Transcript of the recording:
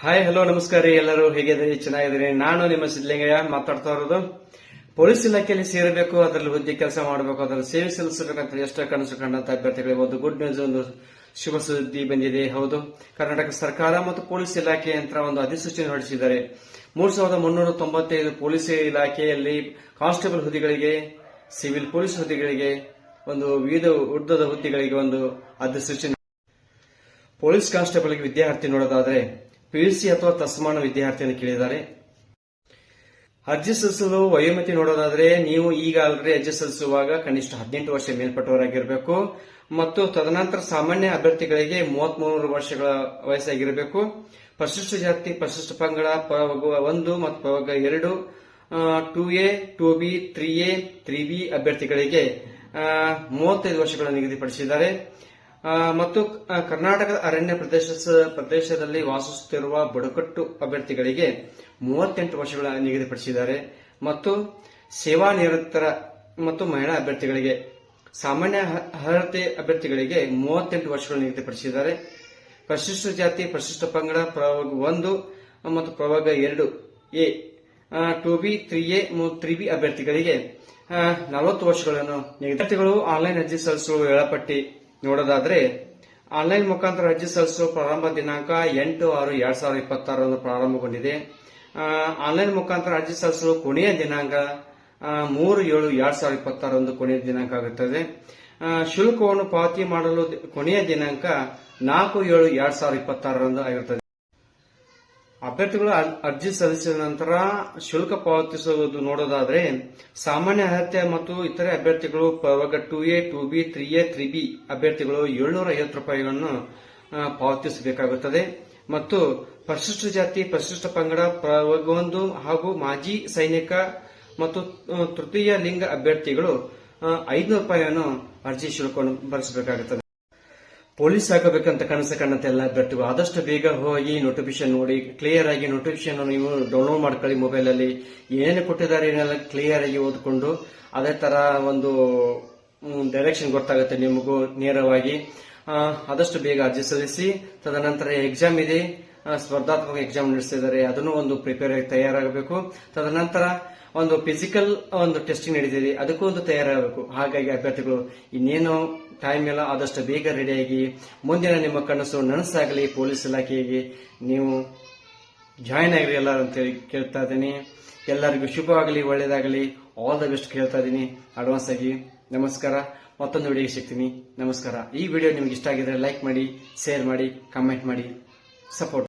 Hi hello ನಮಸ್ಕಾರ ರೀ. ಎಲ್ಲರೂ ಹೇಗಿದ್ದೀರಿ? ಚೆನ್ನಾಗಿದ್ದೀರಿ? ನಾನು ನಿಮ್ಮ ಸಿದ್ಧಲಿಂಗಯ್ಯ ಮಾತಾಡ್ತಾ ಇರೋದು. ಪೊಲೀಸ್ ಇಲಾಖೆಯಲ್ಲಿ ಸೇರಬೇಕು, ಅದರಲ್ಲಿ ಹುದ್ದೆ ಕೆಲಸ ಮಾಡಬೇಕು, ಅದರಲ್ಲಿ ಸೇವೆ ಸಲ್ಲಿಸಬೇಕಂತ ಎಷ್ಟೋ ಕನಸು ಕಂಡಂತ ಅಭ್ಯರ್ಥಿಗಳಿಗೆ ಒಂದು ಗುಡ್ ನ್ಯೂಸ್, ಒಂದು ಶುಭ ಸುದ್ದಿ ಬಂದಿದೆ. ಹೌದು, ಕರ್ನಾಟಕ ಸರ್ಕಾರ ಮತ್ತು ಪೊಲೀಸ್ ಇಲಾಖೆ ಅಂತ ಒಂದು ಅಧಿಸೂಚನೆ ಹೊರಡಿಸಿದ್ದಾರೆ. 3395 ಪೊಲೀಸ್ ಇಲಾಖೆಯಲ್ಲಿ ಕಾನ್ಸ್ಟೇಬಲ್ ಹುದ್ದೆಗಳಿಗೆ, ಸಿವಿಲ್ ಪೊಲೀಸ್ ಹುದ್ದೆಗಳಿಗೆ, ಒಂದು ವಿವಿಧ ಉದ್ದದ ಹುದ್ದೆಗಳಿಗೆ ಒಂದು ಅಧಿಸೂಚನೆ. ಪೊಲೀಸ್ ಕಾನ್ಸ್ಟೇಬಲ್ಗೆ ವಿದ್ಯಾರ್ಥಿ ನೋಡೋದಾದ್ರೆ ಪಿಯುಸಿ ಅಥವಾ ತತ್ಸಮಾನ ವಿದ್ಯಾರ್ಥಿಯನ್ನು ಕೇಳಿದ್ದಾರೆ. ಅರ್ಜಿ ಸಲ್ಲಿಸಲು ವಯೋಮಿತಿ ನೋಡೋದಾದ್ರೆ ನೀವು ಈಗ ಆಲ್ರೆಡಿ ಅರ್ಜಿ ಸಲ್ಲಿಸುವಾಗ ಕನಿಷ್ಠ 18 ವರ್ಷ ಮೇಲ್ಪಟ್ಟವರಾಗಿರಬೇಕು ಮತ್ತು ತದನಂತರ ಸಾಮಾನ್ಯ ಅಭ್ಯರ್ಥಿಗಳಿಗೆ 33 ವರ್ಷಗಳ ವಯಸ್ಸಾಗಿರಬೇಕು. ಪರಿಶಿಷ್ಟ ಜಾತಿ, ಪರಿಶಿಷ್ಟ ಪಂಗಡ, ಪ್ರವರ್ಗ 1 ಮತ್ತು ಪ್ರವರ್ಗ 2, 2A, 2B, 3A, 3B ಅಭ್ಯರ್ಥಿಗಳಿಗೆ 35 ವರ್ಷಗಳನ್ನು ನಿಗದಿಪಡಿಸಿದ್ದಾರೆ. ಮತ್ತು ಕರ್ನಾಟಕದ ಅರಣ್ಯ ಪ್ರದೇಶದಲ್ಲಿ ವಾಸಿಸುತ್ತಿರುವ ಬುಡಕಟ್ಟು ಅಭ್ಯರ್ಥಿಗಳಿಗೆ 38 ವರ್ಷಗಳ ನಿಗದಿಪಡಿಸಿದ್ದಾರೆ. ಮತ್ತು ಸೇವಾ ನಿರತರ ಮತ್ತು ಮಹಿಳಾ ಅಭ್ಯರ್ಥಿಗಳಿಗೆ, ಸಾಮಾನ್ಯ ಅರ್ಹತೆ ಅಭ್ಯರ್ಥಿಗಳಿಗೆ 38 ವರ್ಷಗಳು ನಿಗದಿಪಡಿಸಿದ್ದಾರೆ. ಪರಿಶಿಷ್ಟ ಜಾತಿ, ಪರಿಶಿಷ್ಟ ಪಂಗಡ, ಪ್ರವರ್ಗ 1 ಮತ್ತು ಪ್ರವರ್ಗ 2A, 2B, 3A, 3B ಅಭ್ಯರ್ಥಿಗಳಿಗೆ 40 ವರ್ಷಗಳನ್ನು ವಿದ್ಯಾರ್ಥಿಗಳು ಆನ್ಲೈನ್ ಅರ್ಜಿ ಸಲ್ಲಿಸುವ ವೇಳಾಪಟ್ಟಿ ನೋಡೋದಾದ್ರೆ ಆನ್ಲೈನ್ ಮುಖಾಂತರ ಅರ್ಜಿ ಸಲ್ಲಿಸುವ ಪ್ರಾರಂಭ ದಿನಾಂಕ 8/6/2026 ಪ್ರಾರಂಭಗೊಂಡಿದೆ. ಆನ್ಲೈನ್ ಮುಖಾಂತರ ಅರ್ಜಿ ಸಲ್ಲಿಸುವ ಕೊನೆಯ ದಿನಾಂಕ 3/7/2026 ಕೊನೆಯ ದಿನಾಂಕ ಆಗುತ್ತದೆ. ಶುಲ್ಕವನ್ನು ಪಾವತಿ ಮಾಡಲು ಕೊನೆಯ ದಿನಾಂಕ 4/7/2026 ಆಗಿರುತ್ತದೆ. ಅಭ್ಯರ್ಥಿಗಳು ಅರ್ಜಿ ಸಲ್ಲಿಸಿದ ನಂತರ ಶುಲ್ಕ ಪಾವತಿಸುವುದು ನೋಡೋದಾದ್ರೆ ಸಾಮಾನ್ಯ ಅರ್ಹತೆ ಮತ್ತು ಇತರೆ ಅಭ್ಯರ್ಥಿಗಳು ಪ್ರವರ್ಗ 2A, 2B, 3A, 3B ಅಭ್ಯರ್ಥಿಗಳು 750 ರೂಪಾಯಿಗಳನ್ನು ಪಾವತಿಸಬೇಕಾಗುತ್ತದೆ. ಮತ್ತು ಪರಿಶಿಷ್ಟ ಜಾತಿ, ಪರಿಶಿಷ್ಟ ಪಂಗಡ, ಪ್ರವರ್ಗ 1 ಹಾಗೂ ಮಾಜಿ ಸೈನಿಕ ಮತ್ತು ತೃತೀಯ ಲಿಂಗ ಅಭ್ಯರ್ಥಿಗಳು 500 ರೂಪಾಯಿಯನ್ನು ಅರ್ಜಿ ಶುಲ್ಕವನ್ನು ಭರಿಸಬೇಕಾಗುತ್ತದೆ. ಪೊಲೀಸ್ ಆಗಬೇಕಂತ ಕನಸು ಕಂಡಂತ ಎಲ್ಲ ಅಭ್ಯರ್ಥಿಗಳು ಆದಷ್ಟು ಬೇಗ ಹೋಗಿ ನೋಟಿಫಿಕೇಶನ್ ನೋಡಿ, ಕ್ಲಿಯರ್ ಆಗಿ ನೋಟಿಫಿಕೇಶನ್ ನೀವು ಡೌನ್ಲೋಡ್ ಮಾಡ್ಕೊಳ್ಳಿ. ಮೊಬೈಲ್ ಅಲ್ಲಿ ಏನೇನು ಕೊಟ್ಟಿದ್ದಾರೆ ಏನೆಲ್ಲ ಕ್ಲಿಯರ್ ಆಗಿ ಓದ್ಕೊಂಡು ಅದೇ ತರ ಒಂದು ಡೈರೆಕ್ಷನ್ ಗೊತ್ತಾಗುತ್ತೆ ನಿಮಗೂ ನೇರವಾಗಿ. ಆದಷ್ಟು ಬೇಗ ಅರ್ಜಿ ಸಲ್ಲಿಸಿ. ತದನಂತರ ಎಕ್ಸಾಮ್ ಇದೆ, ಸ್ಪರ್ಧಾತ್ಮಕ ಎಕ್ಸಾಮ್ ನಡೆಸಿದ್ದಾರೆ, ಅದನ್ನು ಒಂದು ಪ್ರಿಪೇರ್ ಆಗಿ ತಯಾರಾಗಬೇಕು. ತದನಂತರ ಒಂದು ಫಿಸಿಕಲ್ ಒಂದು ಟೆಸ್ಟಿಂಗ್ ನಡೆದಿದೆ, ಅದಕ್ಕೂ ಒಂದು ತಯಾರಾಗಬೇಕು. ಹಾಗಾಗಿ ಅಭ್ಯರ್ಥಿಗಳು ಇನ್ನೇನು ಟೈಮ್ ಇಲ್ಲ, ಆದಷ್ಟು ಬೇಗ ರೆಡಿಯಾಗಿ ಮುಂದಿನ ನಿಮ್ಮ ಕನಸು ನನಸಾಗಲಿ. ಪೊಲೀಸ್ ಇಲಾಖೆಗೆ ನೀವು ಜಾಯಿನ್ ಆಗಿರಿ ಎಲ್ಲರೂ ಅಂತೇಳಿ ಕೇಳ್ತಾ ಇದ್ದೀನಿ. ಎಲ್ಲರಿಗೂ ಶುಭವಾಗಲಿ, ಒಳ್ಳೇದಾಗಲಿ, ಆಲ್ ದ ಬೆಸ್ಟ್ ಕೇಳ್ತಾ ಇದ್ದೀನಿ ಅಡ್ವಾನ್ಸ್ ಆಗಿ. ನಮಸ್ಕಾರ. ಮತ್ತೊಂದು ವಿಡಿಯೋಗೆ ಸಿಗ್ತೀನಿ. ನಮಸ್ಕಾರ. ಈ ವಿಡಿಯೋ ನಿಮ್ಗೆ ಇಷ್ಟ ಆಗಿದ್ರೆ ಲೈಕ್ ಮಾಡಿ, ಶೇರ್ ಮಾಡಿ, ಕಮೆಂಟ್ ಮಾಡಿ, ಸಪೋರ್ಟ್